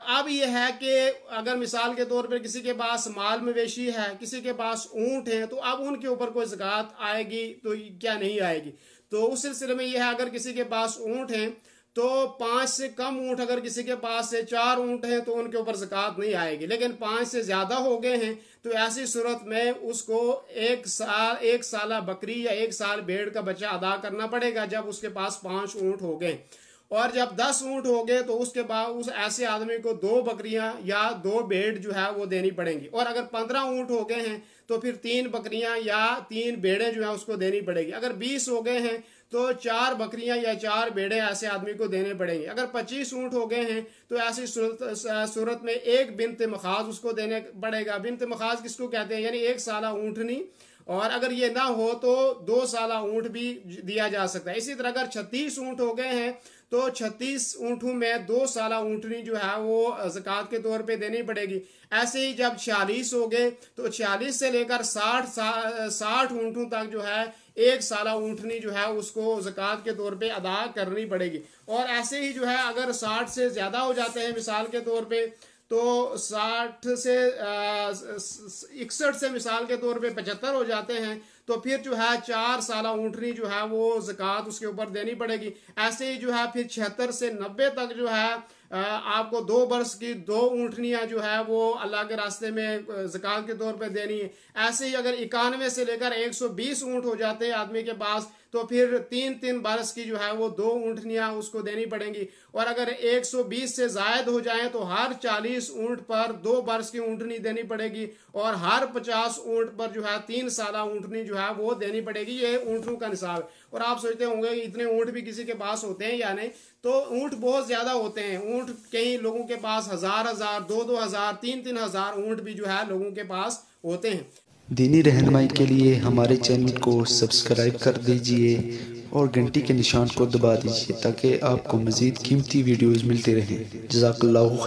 अब ये है कि अगर मिसाल के तौर पर किसी के पास माल मवेशी है, किसी के पास ऊँट है, तो अब उनके ऊपर कोई ज़कात आएगी तो क्या नहीं आएगी। तो उस सिलसिले में यह है, अगर किसी के पास ऊँट हैं तो 5 से कम ऊँट, अगर किसी के पास से 4 ऊँट हैं तो उनके ऊपर ज़कात नहीं आएगी। लेकिन 5 से ज़्यादा हो गए हैं तो ऐसी सूरत में उसको एक साल बकरी या 1 साल भेड़ का बच्चा अदा करना पड़ेगा जब उसके पास 5 ऊँट हो गए। और जब 10 ऊँट हो गए तो उसके बाद उस ऐसे आदमी को 2 बकरियां या 2 भेड़ जो है वो देनी पड़ेंगी। और अगर 15 ऊँट हो गए हैं तो फिर 3 बकरियां या 3 भेड़ें जो है उसको देनी पड़ेगी। अगर 20 हो गए हैं तो 4 बकरियां या 4 भेड़ें ऐसे आदमी को देने पड़ेंगे। अगर 25 ऊँट हो गए हैं तो ऐसी सूरत में एक बिन्त मखाज उसको देने पड़ेगा। बिन्त मखाज किसको कहते हैं, यानी 1 साल ऊँटनी। और अगर ये ना हो तो 2 साल ऊँट भी दिया जा सकता है। इसी तरह अगर 36 ऊँट हो गए हैं तो 36 ऊँटों में 2 साल ऊँटनी जो है वो ज़कात के तौर पे देनी पड़ेगी। ऐसे ही जब 46 हो गए तो 46 से लेकर 60 ऊँटों तक जो है 1 साल ऊँटनी जो है उसको ज़कात के तौर पे अदा करनी पड़ेगी। और ऐसे ही जो है अगर 60 से ज़्यादा हो जाते हैं, मिसाल के तौर पे तो 60 से 61 से मिसाल के तौर पे 75 हो जाते हैं तो फिर जो है 4 साल ऊँटनी जो है वो ज़कात उसके ऊपर देनी पड़ेगी। ऐसे ही जो है फिर 76 से 90 तक जो है आपको 2 बरस की 2 ऊँटनियाँ जो है वो अल्लाह के रास्ते में ज़कात के तौर पे देनी है। ऐसे ही अगर 91 से लेकर 120 ऊँट हो जाते हैं आदमी के पास तो फिर 3 बरस की जो है वो 2 ऊँटनियाँ उसको देनी पड़ेंगी। और अगर 120 से ज़ायद हो जाएं तो हर 40 ऊँट पर 2 बरस की ऊँटनी देनी पड़ेगी। और हर 50 ऊँट पर जो है 3 साल ऊँटनी जो है वो देनी पड़ेगी। ये ऊँटों का निसाब है। और आप सोचते होंगे इतने ऊँट भी किसी के पास होते हैं या नहीं, तो ऊँट बहुत ज़्यादा होते हैं। ऊँट कई लोगों के पास 1000 2 हज़ार 3 हज़ार ऊँट भी जो है लोगों के पास होते हैं। दीनी रहनुमाई के लिए हमारे चैनल को सब्सक्राइब कर दीजिए और घंटी के निशान को दबा दीजिए ताकि आपको मज़ीद कीमती वीडियोज़ मिलते रहें। जज़ाकल्लाहु खैर।